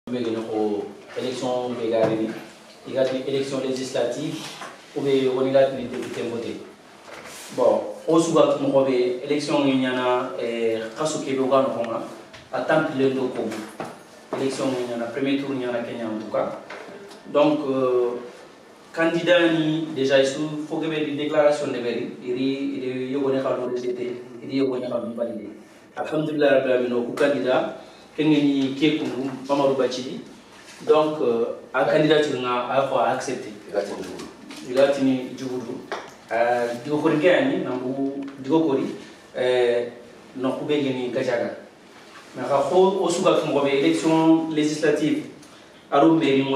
Élection bégarini, il y a des élections législatives ou bien on a des députés votés. Bon, au souvent on a des élections il y en a kaso kébéga no konga à temps plein de ko. Élection il y en a premier tour il y en a Kenya en tout cas. Donc candidat ni déjà il faut que des déclarations de vérité, il y a une école de rejeté, il y a une école de validé. Alhamdulillah rabbil alamin au candidat kengeni kekungu Mamadou Bachili. Donc, un candidat qui a accepté. Il a tenu du boulot. Du coup, il a gagné, du coup, il a gagné Gajaga. Mais au souvent, il y a une élection législative. Alors, il y a une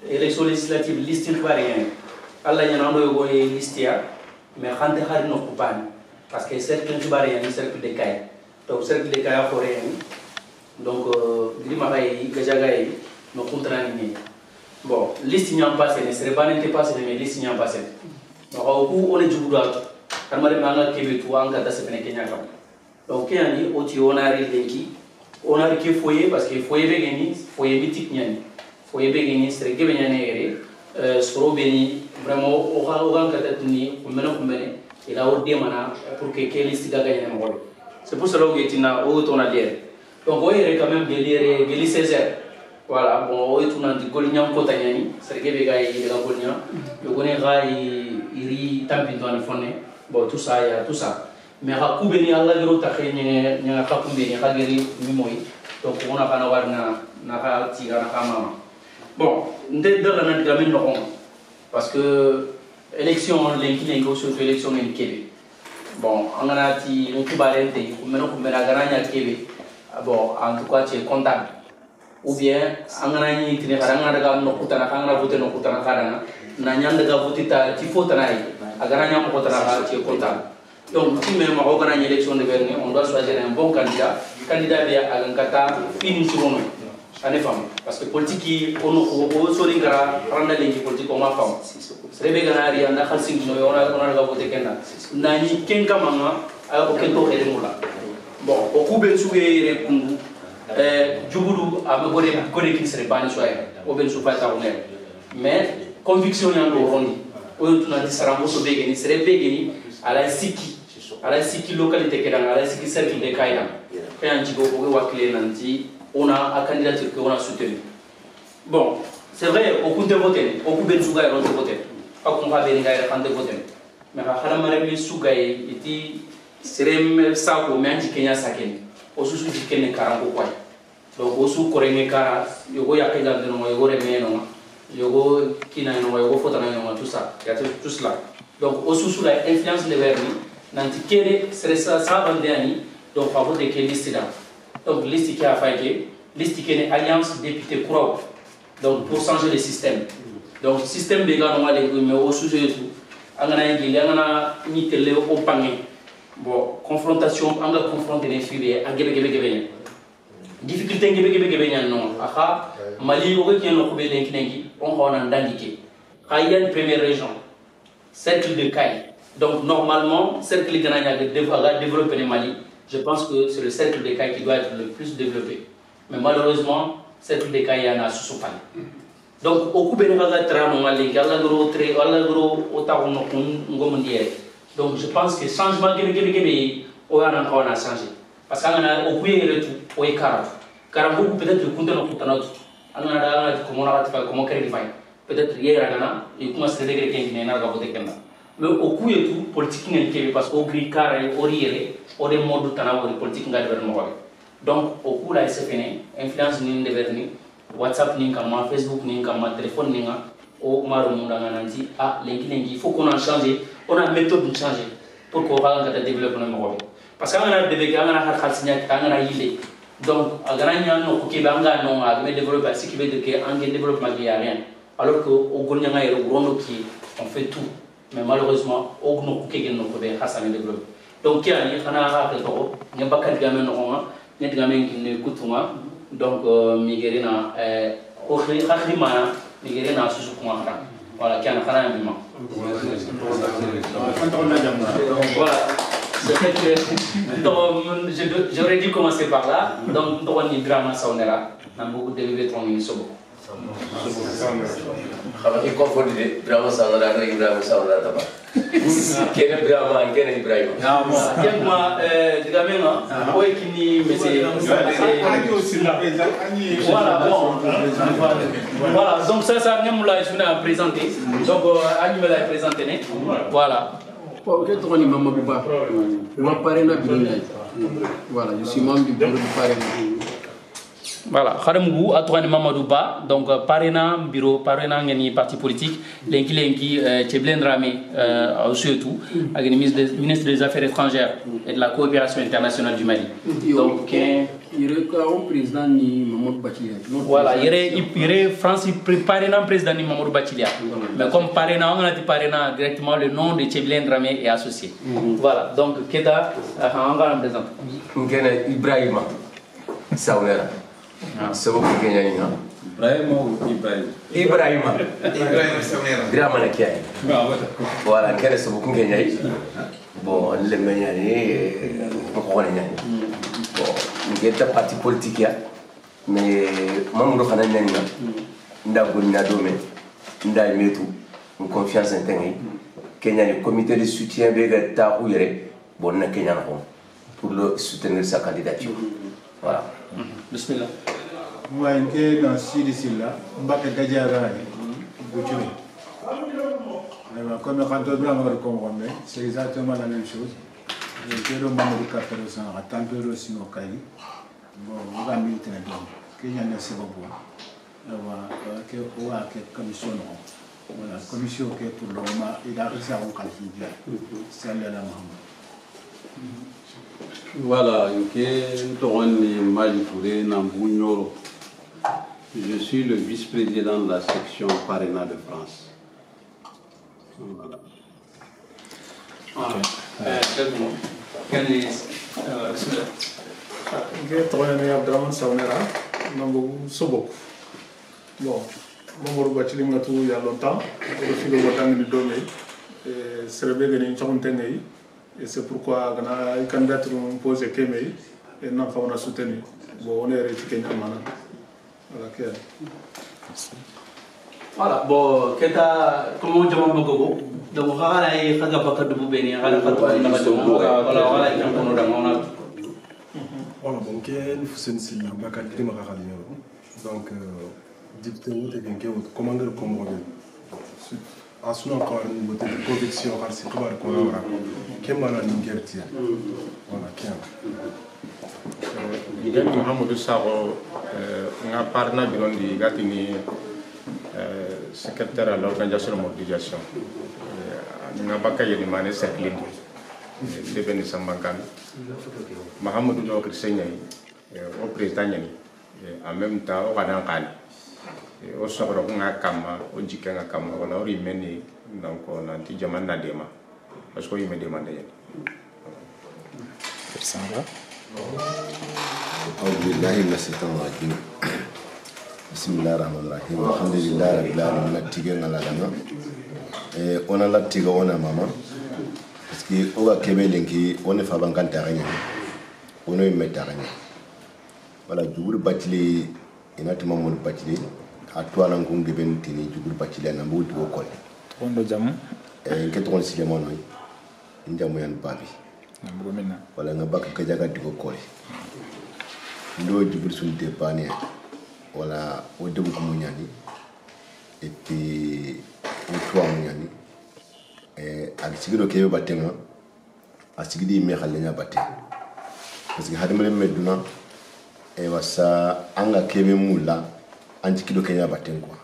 élection législative, liste de rien. Allah y a une liste, mais il y a une liste. Parce que cercle de rien, cercle de caille. Donc, cercle de caille, il rien. Donc, bon, liste n'y a pas passé, ne serait pas passé, mais liste n'y a pas passé. Donc, on est du boulot, quand on a Québec, on a fait Kenya. Donc, on a réussi, on a réussi foyer parce que foyer begini, foyer mythique n'y foyer begini, c'est que begini, soro beni, vraiment, on a fait ni, on a il a ordonné pour que liste gagne un rôle. C'est pour cela qu'on a dit. Donc, on est quand même de 16 heures. Voilà, bon, on est tout le Golignan Kotanyani, c'est que les gars, il y a Golignan, le Golignan, il tampine dans le fond, bon, tout ça, il y a tout ça. Mais à Koubeni, Allah, il y a un Kakoubeni, Hageri, Mimoy, donc on a pas d'avoir na Tiga, na Kamama. Bon, on est dans la gamin Laurent, parce que l'élection, l'inquiétude, surtout l'élection, est Québec. Bon, on a dit, on peut pas l'aider, maintenant qu'on met la gagne à Québec. Bon, en tout cas, tu es comptable. Ou bien, on a dit que tu as voté no kutana kadana, na voté tu faut tanaï. Agaranya mo kutana tu es comptable. Donc, si même on organise une élection de vernis, on doit choisir un bon candidat. Candidat bien à l'encata fini sur nous. En effet, parce que politique, on a sorti gara, prendre les politiques comme ma femme. C'est le béganari, on a calcin, on a voté Kenya. Nani Kenka mama, a aucun taux de moula. Bon, au coup de souhait, Djouboulou a me connaît qui serait pas soyez, au ben souffle à mais conviction y a un rondi. Au tout n'a dit Saramboso Begeni, serait Begeni à la Siki localité qui est dans la Siki cercle de Kaïna. Et un petit peu pour Wakile Nanti, on a un candidature qu'on a soutenu. Bon, c'est vrai, au coup de voter, au coup de Souga, on a voté. Pas qu'on va venir à de voter. Mais à Halamarami Souga, il dit. Serem sako meanji Kenya sakeni osusu jikene karango kwai donc osu korenge kara yogo yakega no yogo remeno yogo kina no yogo fotana no tout ça il y a tout cela donc osusu la influence de verni nanti kene serait ça bandani donc favor de quelle liste là donc liste qui a fait liste qui est alliance député croix donc pour changer le système donc système de gars normal mais osusu tout angana ngi angana ni tele o pangé. Bon, confrontation, on va confronter les filles à Gébé. Difficulté non. Aha, Mali, au qui est le Koubé d'Enkinengi, on va en indiquer. Il y a une première région, cercle de Caille. Donc, normalement, cercle de Ganania devra développer le Mali. Je pense que c'est le cercle de Caille qui doit être le plus développé. Mais malheureusement, cercle de Caille en a sous donc, au Koubé de Gatra, on a les gars, donc je pense que changement on a changé. Parce qu'on a oublié tout, on est caraf. Caraf peut-être le compte dans tout autre. On a comment on a fait comment créer peut-être hier il commence à dégager qui n'est pas voté comme ça. Mais au coup et tout politique n'est parce qu'au gris carré, au rier, au des modes de politique n'a pas de donc au coup là c'est fini. Influence n'est pas devenue WhatsApp n'est comme Facebook n'est comme téléphone n'est pas au maroon nanti ah il faut qu'on a changé. On a une méthode de changer pour qu'on va développer le monde. Parce qu'on a des bébés, on a un calcium, on a yilé. Donc, on a un nom qui va nous développer, ce qui veut dire qu'on a un développement qui a rien. Alors qu'au Gounia, on fait tout. Mais malheureusement, on a un qui a développé. Donc, il y a un pas de gamin, il y a des gamins qui ne coûtent pas. Donc, Miguelina, Miguelina, voilà, qui a un voilà. J'aurais dû commencer par là. Donc, on a Ibrahima Saunera. On a beaucoup dérivé de ton Sobo. Il confond Ibrahima Saunera avec Ibrahima Saunera. Quel est Ibrahima? Quel est Ibrahima? Voilà, bon. Voilà, donc ça, nous l'avons présenté. Donc, Annie me l'a présenté. Voilà. Ok, tu es Mamadou Ba. Voilà, je suis membre du bureau du parrainage. Voilà, Kharamou, à toi Mamadou Ba, donc parrainant bureau, parrainant ngeni parti politique, lenki Tcheblen Dramé, surtout, avec le ministre des Affaires étrangères et de la coopération internationale du Mali. Donc, il y a un président ni Mamadou Bachilia. Voilà, il y a France parrainant président ni Mamadou Bachilia. Mais comme parrainant, on a dit parrainant directement le nom de Tcheblen Dramé et associé. Voilà, donc Keda, on va le présenter. Ibrahima Saunera. C'est beaucoup de gens. Ibrahima Saunera. Ibrahima Nakiaï. Voilà, quel est beaucoup de gens. Bon, les meilleurs, bon, il y a un parti politique, mais Mamoudou Khanan Nanga, Ndagouina Dome, Ndaïmetou, une confiance interne. Kenya, le comité de soutien de Taouire, bon, Kenya, pour le soutenir sa candidature. Voilà. Bismillah. Moi, je suis dans ce là, je suis Gadjara, comme le canton blanc, c'est exactement la même chose. Je suis le membre du 400, à tant que le Sino Kali. Bon, on va militer là-dedans. Kenya ne sait pas quoi. Il y a une commission. Voilà, commission qui est pour le moment, il a réussi à vous qualifier. C'est là la Mohamed. Voilà, je suis le vice-président de la section parrainage de France. Voilà. Mamadou Bathily nga il y a longtemps le filo watang ni domé et serbe gani chontengai et c'est pourquoi gana candidature posé kemei et n'a pas on a soutenu bon on est réti Kenya mana voilà bon keta comment jama bogo donc xala ay xaga bakka du beni xala fatu na ma jama voilà wala jam ko no da mona voilà bon ken fusen sina bakka dima xali donc député wote genke wote commandeur Comoro asuna kawari wote conviction harsi khabar ko wara kemana ningerti voilà ken Miguel Mohamedou Saro nga parna bilondi gatini secrétaire à l'organisation de mobilisation nga bakka yeni mané cercle de beni sambankan Mohamedou do krisenyay au président nyani en même temps au wadan kan o sogro nga kama o jikenga kama wala ori meni donc on anti jamana dema parce que il me demande أعوذ بالله من الشيطان الرجيم بسم الله الرحمن الرحيم الحمد لله رب العالمين نتيجة على لنا أنا لا تيجا أنا ماما parce que oga kebe lenki on fa bankan taranya on me taranya wala jubur Bathily inati Mamadou Bathily atwala ngum de bentini jubur Bathily na mbudi ko kol on do jam ke to on sile mono ndamu yan babi wala nga bak ka jaga diko kol ndo jubur sun de bani wala o debu ko munyani et puis o twa munyani ak sigiro kebe batenga asigidi me xalenya batte parce que hadamale meduna wasa anga kebe mula anti kido kenya batten quoi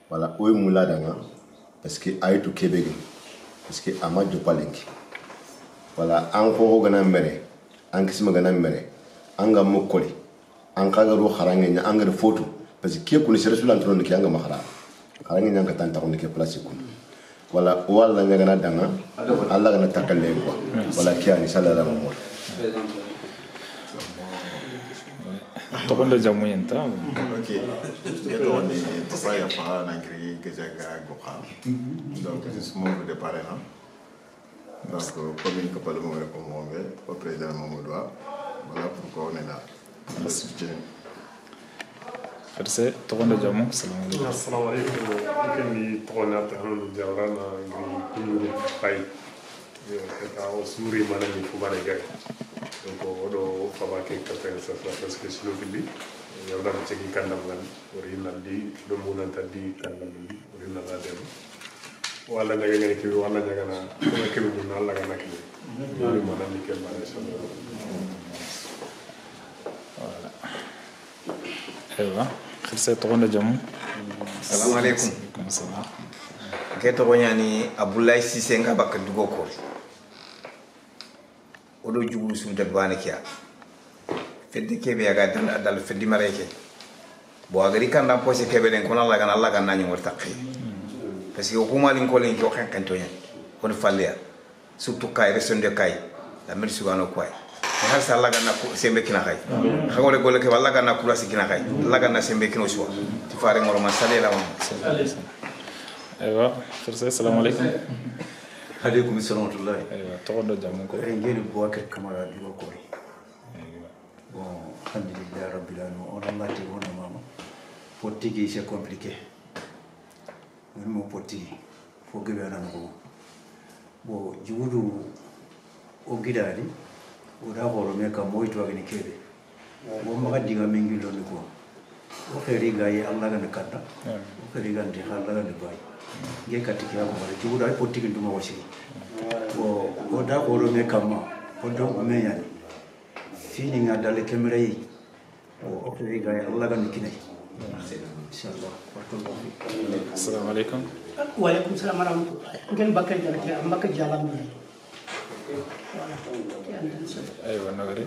wala oy mula danga parce que aytu kebe gi parce que amajo palenki wala an ko gana mere an kisma gana mere anga mokoli an kaga ro kharange nya anga de photo parce que ke kuni rasulan tron ki anga mahara kharange nya ka tanta ko ke place ko wala wala nya gana danga Allah gana takalle ko wala kiyani sallallahu alaihi wasallam tokondo jamu yenta ok eto ni tsaya fa na ngri gejaga goka donc je suis membre de parrainage Donc, communique pas le moment comme on veut, au président Mamoudou. Voilà pourquoi on est là. Merci. Merci. Toronto Jamu. Assalamu alaikum. Kami Toronto Hanu Jawarana Guru Pai. Kita osuri mana ni fumane gay. Donc odo fabake kapen sa parce que silo fili. Yawda cegi kandam gan original di do munanta di kandam di original adem. Wala nga ngene ki wala nga na ko ke bu na la ga ki. Ni mana ni ke mana sa. Voilà. Ewa. Khirse Toronto Jamu. Assalamu alaikum. Ke to nyani Abdoulaye Cissé nga bak dugo ko. Odo jugu sum de bana kiya. Fedde kebe yaga dal feddi mareke. Bo agari kan da posé kebe den ko Allah kan nani wartaqi. Parce que ko malin ko len ko xen kan to nyani. Ko falliya. Surtout kay resonde kay. La mer sugano ko ay. Har sa Allah kan ko sembe kina kay. Xagole gole ke Allah kan ko rasi kina kay. Allah kan sembe kino so. Ti faare ngoro ma salela ma. Ewa, khirse assalamu alaikum. Alaikum assalam wa rahmatullahi. Ewa, Toronto Jamu ko. Ngeli Boubacar Camara di ko. Bon, alhamdulillah rabbil alamin. On a mati on mama. Politique c'est compliqué. Même politique, faut que bien en bon, juudu o gidali o da horo me ka moy to gani kebe. Bo ma diga mingi lo ni ko. O kheri gaye Allah ga nakata. O kheri ga ndi Allah ga bay. Nge katiki ya ko mara juudu ay politique nduma wasi. Bo o da horo me kama o do me yani. Fini nga dale kamera yi o kheri gaye Allah ga nikinai. Inshallah. Assalamu alaikum. Wa alaikum salam wa rahmatullah. Ngeen bakkay jara am bakkay jalam ni. Aywa nagari.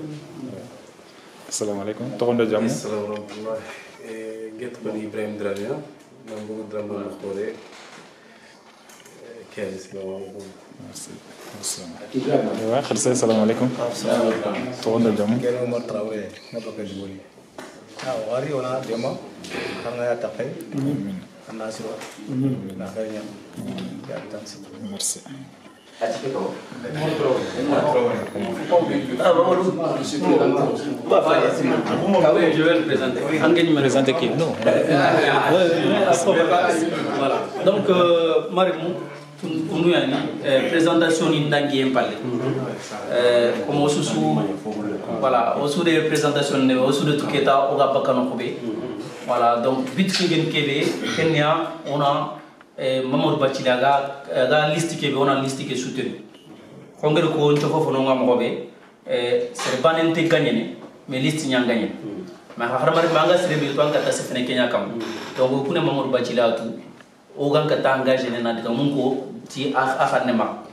Assalamu alaikum. Toronto Jamu. Assalamu alaikum. Get bani Ibrahim Drania. Nango drama khore. Kais lo. Merci. Aywa khirse assalamu alaikum. Toronto Jamu. Kero Omar Traoré na bakkay jiboli. Wari ona dema kanga ya tapay ana siro na kanya ya tansi merci Je vais le présenter. Qui non. Voilà. Donc, Marimou, nous avons présentation d'Indangi Impale. Comme au sous voilà, au sous des présentations, au sous de Tuketa, au Gabakano Kobe. Voilà, donc, Bitfingen Kebe, Kenya, on a Mamour Bachilaga, la liste Kebe, on a liste qui est soutenue. Congrès ko on chofo no ngam gobe c'est banente gagné mais liste nya gagné mais harmar manga sere bi to an kata sefene Kenya kam donc kune Mamour Bachila tu o gan kata engagé na daga mun ko ti afane ma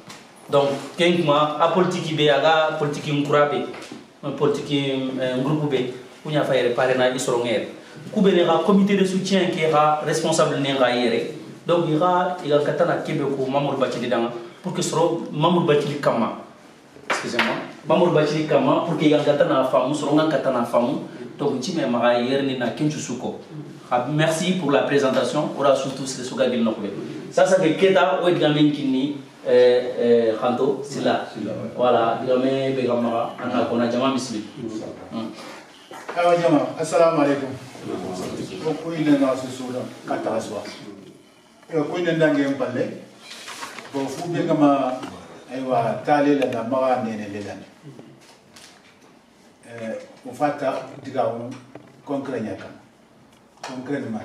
donc kenkuma a politique be aga politique nkurabe politique groupe be kunya fa yere parena isoro ngere kube ne ga comité de soutien qui est responsable ne ga yere donc il kata na kebe ko Mamour Bachila danga pour que soro Mamour Bachili Kama, excusez-moi, Mamour Bachili Kama pour que y ait un famu, soro un katana famu, donc tu m'as marié ni na kinchusuko. Merci pour la présentation. On a surtout ce que vous avez. Ça c'est que Keda ou Edgamin Kini Khanto, c'est là. Voilà, Edgamin Begamara, on a jamais misli. Alors Jama, assalamu alaikum. Beaucoup il est dans ce soudan, kataraswa. Et au coin d'un game palais. Bon, fu be kama aywa tale la na maga nene lelan o fata diga on concret nyaka concrètement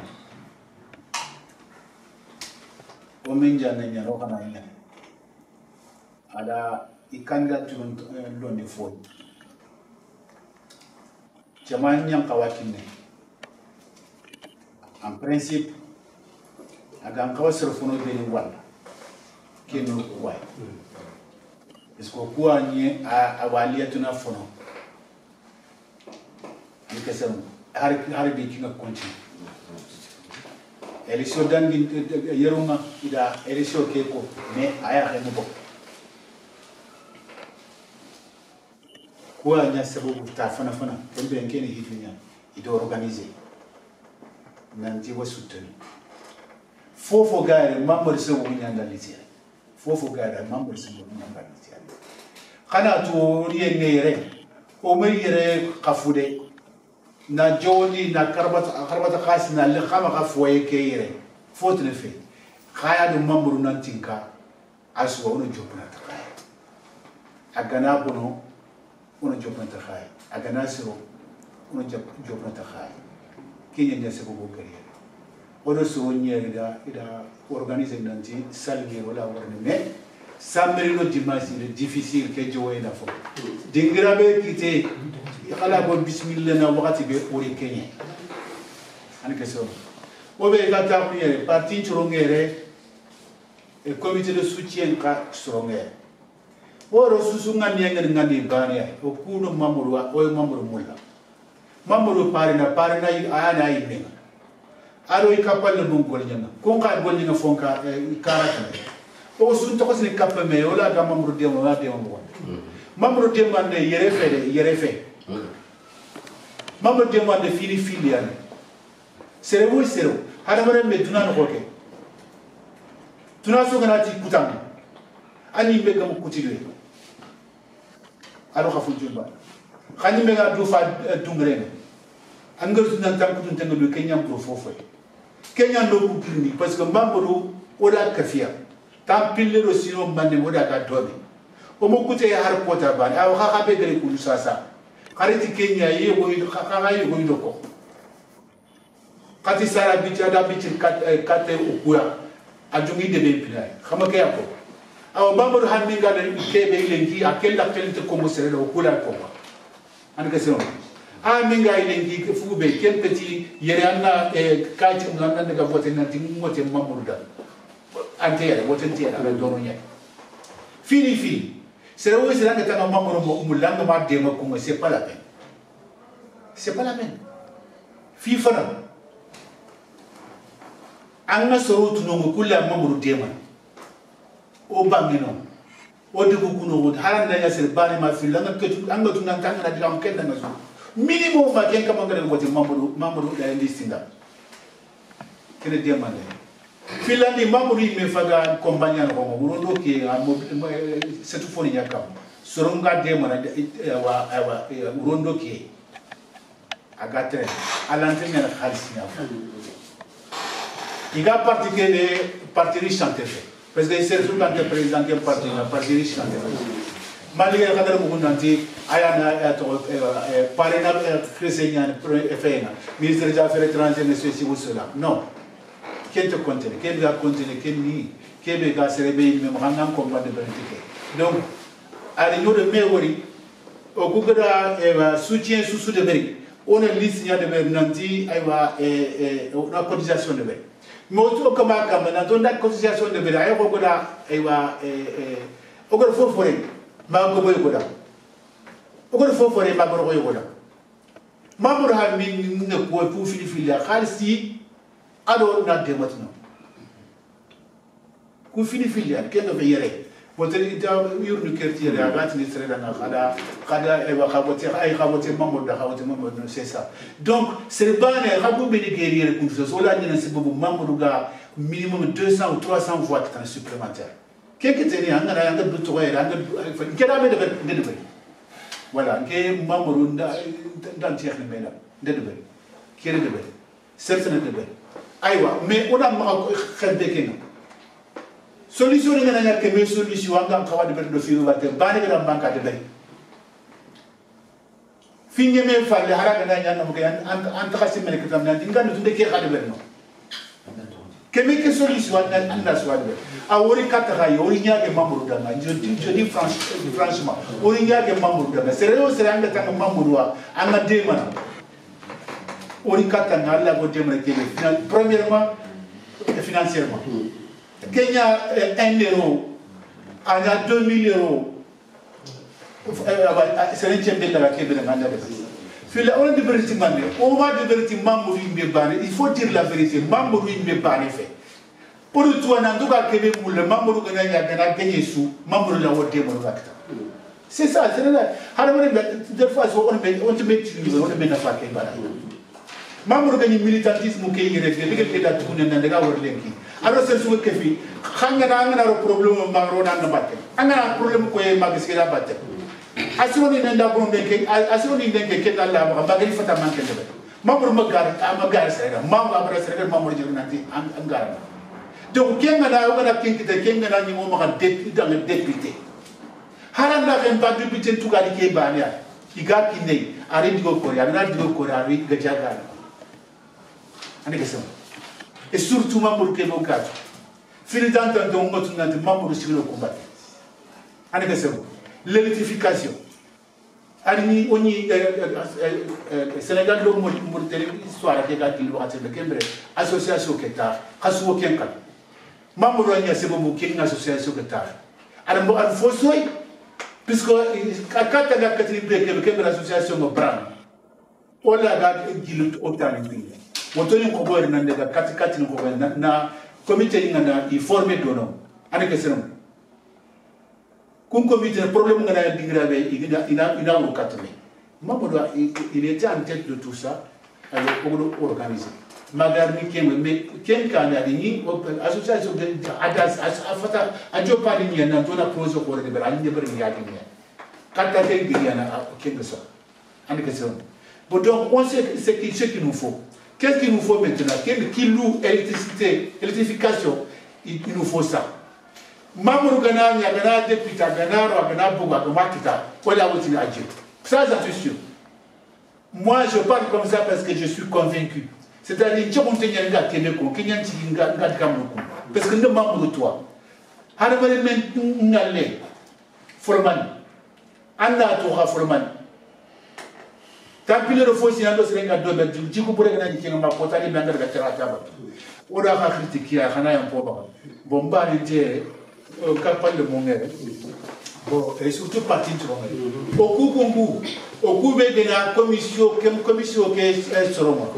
o menja na nyaro kana ina ada ikanga tun londi fo jaman nyam kawatine en principe aga kawasro fono be ni wala kenu wai esko kuwa nye awalia tuna fono nikasem hari bi kinga konti elisho dangi yeruma ida elisho keko me aya hemu bo kuwa nya sababu ta fana tembe ngene hidunya ido organiser nanti wasutani fofo gaire mamor se wunya ndalizia fofu gada membre sibo ngamba tiya kana to yere o me yere kafude na joni na karbata khas na le khama khafoye ke yere fotu le fe khaya do membre nan tinka aswa ono jopna ta khaya agana bono ono jopna ta khaya agana siro ono jopna ta khaya kenya nya sebo go gari ono so nyere ida organiser nanti salgue wala warne mais sammerino dimanche le difficile ke jowe na fo dingirabe kite kala bo bismillah na wakati be ori kenya an question o be ga ta priere parti chorongere e comité de soutien ka chorongere oro susu ngani bane o kuno mamuru wa o mamuru mulla mamuru parina ayana yinga aro ikapal le bungol nyanga ko ka gol nyanga fonka karata o sun to ko sini kappa me wala ga mamru de wala de mo mamru de man de yere fe mamru de man de fili yani sero hada mare me dunan ko ke tuna so gana ti kutang ani me gam kutilwe aro khafu jumba khani me ga du fa dungre angal sunan tam kutun tangalu kenya pro fofo kenya ndo kupini parce que mamru oda kafia tam pillero sino mande oda ka dobe o mo kute har pota ban aw ha be gere kulu sasa khariti kenya ye go yido ko kati sara biti ada biti kate ukuya ajungi de be pilay khama ke yako aw mamru han mi ngala kebe lengi akella kelite ko mo sere do kula ko an ka sino minga ilengi fube ken petit yere anna kaiti ngana daga vote na tingote mamurda antere vote tiera ala dono nya fini c'est où c'est là que t'as mamuru mo langa ma dema ko c'est pas la peine fifa na anna sorotu no ko la mamuru dema o bangino o de ko kuno haran na ya sel bani ma fi langa ketu anga tunan tanga na dam ken na so minimum ma ken kama ngare ngoti mamuru da listinga kene demande filandi mamuru me faga compagnie ko burondo ke setu foni yakam soronga demana wa burondo ke agate alante na khalsina iga parti ke le parti riche santé parce que c'est tout quand le président qui parti la parti riche santé malgré kadar mo nanti ayana parena chrétien fena ministre des affaires étrangères ne ceci ou cela non quel te contient quel va contenir quel ni quel va se réveiller même rangam combat de politique donc à l'union de mewori au kugada soutien sous de beri on a liste ya de nanti aywa la cotisation de beri mais auto comme na don la cotisation de beri ay ko goda aywa o goda fo foré ma ko boy goda o goda fo foré ma ko boy goda mamur ha min ne ko fu fili ya khalisi ado na de matno ku fili ya ken do yere wote ita yurnu kerti ya gati ni sere na kada e wa khabote ay khabote mamur da khabote mamur no c'est ça donc c'est bane khabu be ni guerrier ku so la ni na sibu mamur ga minimum 200 ou 300 voix supplémentaires quelque teni angana yanga du to era anga keda be de voilà ke mamuru ndan cheikh ni mena de kere de certainement de aywa mais on a ma xelbe kenga solution ni ngana ke me solution anga xawadi be do firu batte bani ga banka de bay finye me falle haraga na nyana mo kan an taxi mene ke tam na dinga no tunde ke xade be no keme ke solution na anda swade a wori kata yori nyaage mamuru danga je dis franchement wori nyaage mamuru danga sérieux anga tanga mamuru wa anga demana wori kata na la go demana ke premièrement financièrement Kenya 1 euro anga 2000 euros c'est un tiers de la ke de nganda fil on de vérité mande on va de vérité mamuru imbe bane il faut dire la vérité mamuru imbe bane fait pour toi na nduka kebe mulle mamuru gana ya gana gagner sous mamuru la wote mo rakta c'est ça c'est là haramane des fois on te met on te met na faké bana mamuru gagner militantisme ke yere de ke da tukune na daga wor lenki alors c'est ce que fait xangana problème magro na batte angana problème ko e magis la batte asironi nda ko ndeke asironi ndeke ke dalla ba bagay fata manke de mamro magar sera mamro abra sera mamro jiru nanti angara donc kenga na ngana kinkite kenga na nyimo maka député haranda ken ba député tout gadi ke bania iga kinai ari digo ko ya na digo ko ari gajaga ani kesem et surtout mamro ke no gato fini d'entendre on va tourner de mamro sur le combat ani kesem l'électrification ani oni Sénégal do mo tele histoire ke ga kilo ati de kembre association keta kasu kenka mamro anya sebo mo ken association keta ara mo al fosoy puisque akata ga katri de kembre association mo bran ola ga gilut otani pinga wotoni ko boer nan daga kati ko na comité ngana i formé dono ani kesem kun comité problème ngana dingrabe ina wo katme Mamadou il était en tête de tout ça alors pour organiser magarni kembe mais ken kana ni association de adas afata ajo pali ni na tona projet ko de bera ni bera ni yadi ni kata te diana ken ça ani question bon donc on sait ce qu'il nous faut. Qu'est-ce qu'il nous faut maintenant? Qui loue électrification, il nous faut ça. Mamour Gana, Yagana, député, Gana, Ragana, Boga, Makita, voilà où il a dit. Ça, c'est sûr. Moi, je parle comme ça parce que je suis convaincu. C'est-à-dire que je suis parce que nous sommes de toi. Tant pis le faux signal de Sénégal de Belgique, tu pourrais gagner qui n'a pas porté bien de la terre à table. On a critiqué à Hana un peu. Bon, bah, il était capable de monnaie. Bon, et surtout parti de l'homme. Au coup, de la commission qui est sur moi.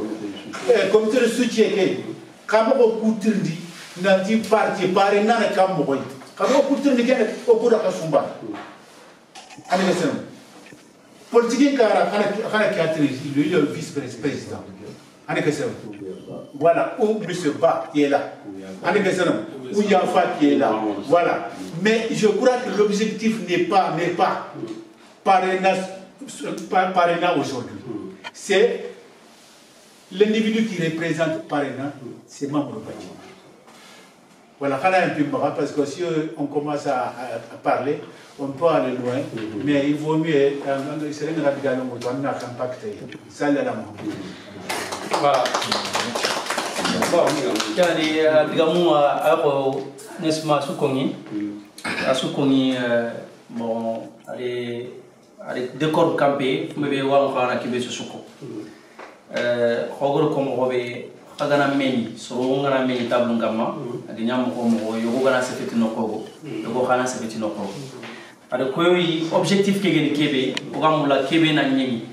Comité de soutien qui est. Quand on coûte dit, n'a dit parti, paré, n'a pas mouru. Quand on coûte dit, au bout de la Kasumba. Anniversaire. Politique il est le vice-président. Voilà, ou M. Ba qui est là. Ou Yafa qui est là. Voilà. Mais je crois que l'objectif n'est pas parrainage aujourd'hui. C'est l'individu qui représente parrainage, c'est membre du bâtiment. Voilà, un peu parce que si on commence à parler, on peut aller loin, mais il vaut mieux c'est une radicale on a impacté. Ça là voilà. Bon, il y a n'est-ce pas Soukongi bon allez décor campé mais wa on a qui veut se souko comme robé agana meni soro ngana meni tablu ngama adi nyam ko mo yogo gana se fetino ko yogo khana se fetino ko ada koy objectif ke geni kebe o gamula kebe na nyemi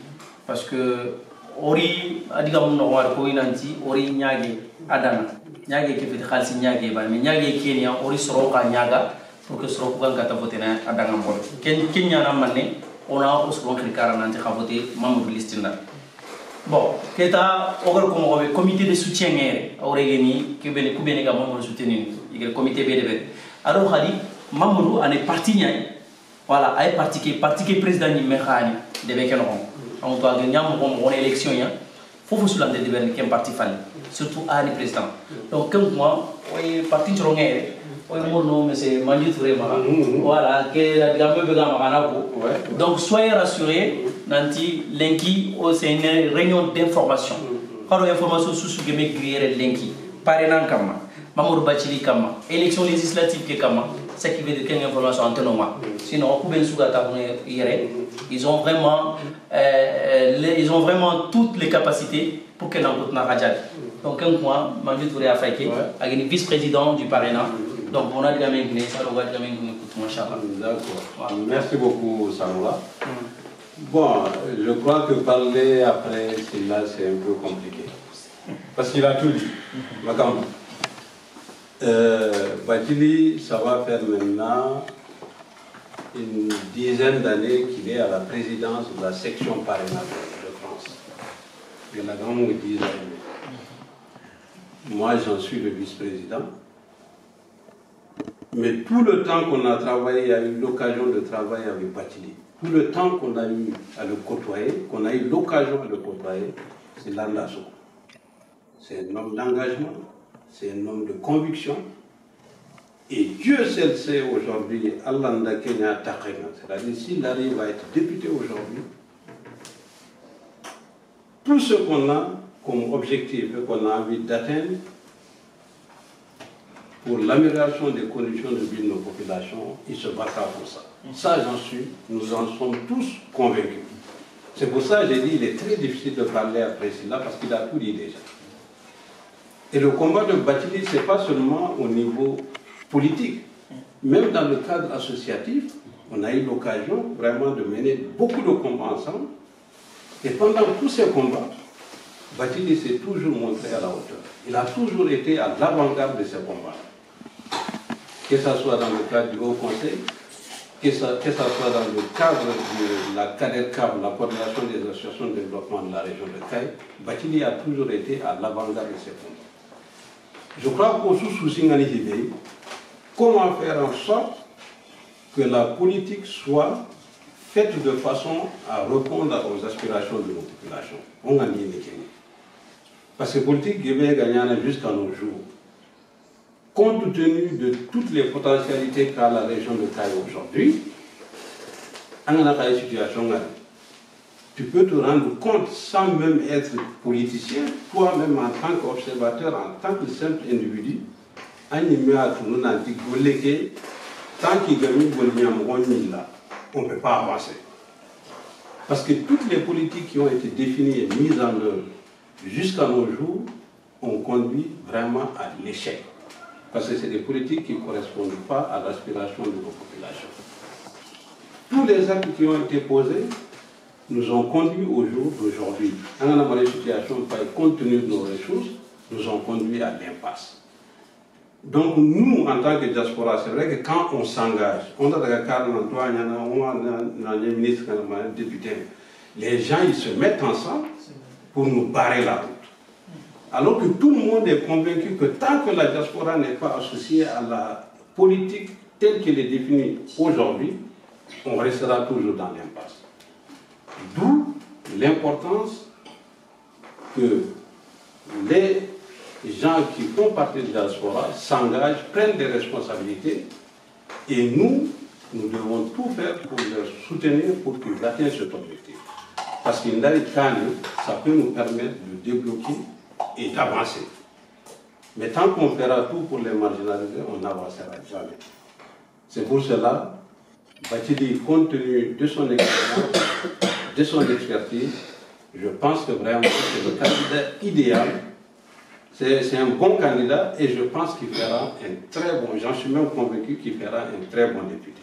parce que ori adiga mun no war ko inanti ori nyaage adana nyaage ke fet khalsi nyaage ba mais nyaage kenya ori soro ka nyaga pour que soro ko ngata voter na adanga mbol ken kenya na manne ona o soro krikara nanti khavoter mamadou listina. Bon, c'est un comité de soutien qui est un soutenu, le comité BDB. Alors, Mamoudou est parti, voilà, est parti qui est président de Mekani, de Bekenon. On doit gagner une élection, il faut que cela devienne un parti fallu, surtout à le président. Donc, comme moi, je suis parti sur le mon nom c'est Mandi Touré voilà que la gamme donc soyez rassurés nanti lenki c'est une réunion d'information quand l'information sous ce que me créer lenki parrainant kama Mamour Bachili kama élection législative ke kama ce qui veut dire qu'une information antenoma sinon on peut sugata ils ont vraiment toutes les capacités pour que l'on na rajal donc un mois Mandi Touré a fait vice-président du parrainant. Donc on a dit ça, on va dire D'accord. Merci beaucoup, Sanoula. Bon, je crois que parler après Silla, c'est un peu compliqué. Parce qu'il a tout dit. Badjili, ça va faire maintenant une dizaine d'années qu'il est à la présidence de la section parrainage de France. Il y en a grand 10 années. Moi, j'en suis le vice-président. Mais tout le temps qu'on a travaillé, a eu l'occasion de travailler avec Bathily, tout le temps qu'on a eu à le côtoyer, qu'on a eu l'occasion de le côtoyer, c'est l'Andasso. C'est un homme d'engagement, c'est un homme de conviction. Et Dieu seul sait aujourd'hui, Allah Kenya Takena, c'est-à-dire s'il arrive à être député aujourd'hui, tout ce qu'on a comme objectif et qu'on a envie d'atteindre pour l'amélioration des conditions de vie de nos populations, il se battra pour ça. Ça, nous en sommes tous convaincus. C'est pour ça que j'ai dit qu'il est très difficile de parler après cela parce qu'il a tout dit déjà. Et le combat de Bathily, ce n'est pas seulement au niveau politique. Même dans le cadre associatif, on a eu l'occasion vraiment de mener beaucoup de combats ensemble. Et pendant tous ces combats, Bathily s'est toujours montré à la hauteur. Il a toujours été à l'avant-garde de ces combats. Que ce soit dans le cadre du Haut Conseil, que ce soit dans le cadre de la CADERCAB, la coordination des associations de développement de la région de Caille, Bathily a toujours été à l'avant-garde de ces combats. Je crois qu'au souci comment faire en sorte que la politique soit faite de façon à répondre aux aspirations de nos populations. On a mis les Kenyans. Parce que la politique est gagnée jusqu'à nos jours. Compte tenu de toutes les potentialités qu'a la région de Caille aujourd'hui, on a une situation. Tu peux te rendre compte sans même être politicien, toi-même en tant qu'observateur, en tant que simple individu, tant qu'il on ne peut pas avancer. Parce que toutes les politiques qui ont été définies et mises en œuvre jusqu'à nos jours ont conduit vraiment à l'échec. Parce que c'est des politiques qui ne correspondent pas à l'aspiration de nos populations. Tous les actes qui ont été posés nous ont conduit au jour d'aujourd'hui. Dans la situation, compte tenu de nos ressources, nous ont conduit à l'impasse. Donc nous, en tant que diaspora, c'est vrai que quand on s'engage, on a un ministre, un député, les gens ils se mettent ensemble pour nous barrer la route. Alors que tout le monde est convaincu que tant que la diaspora n'est pas associée à la politique telle qu'elle est définie aujourd'hui, on restera toujours dans l'impasse. D'où l'importance que les gens qui font partie de la diaspora s'engagent, prennent des responsabilités et nous devons tout faire pour les soutenir pour qu'ils atteignent cet objectif. Parce qu'une ça peut nous permettre de débloquer et d'avancer. Mais tant qu'on fera tout pour les marginaliser, on n'avancera jamais. C'est pour cela, Bathily, compte tenu de son expérience, de son expertise, je pense que vraiment c'est le candidat idéal. C'est un bon candidat et je pense qu'il fera un très bon, j'en suis même convaincu qu'il fera un très bon député.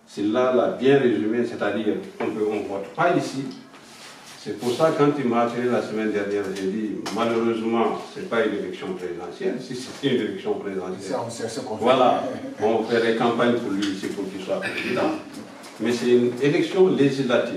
Cela l'a bien résumé, c'est-à-dire qu'on ne vote pas ici. C'est pour ça quand il m'a attiré la semaine dernière, j'ai dit malheureusement ce n'est pas une élection présidentielle. Si c'était une élection présidentielle, voilà, on ferait campagne pour lui ici pour qu'il soit président. Mais c'est une élection législative.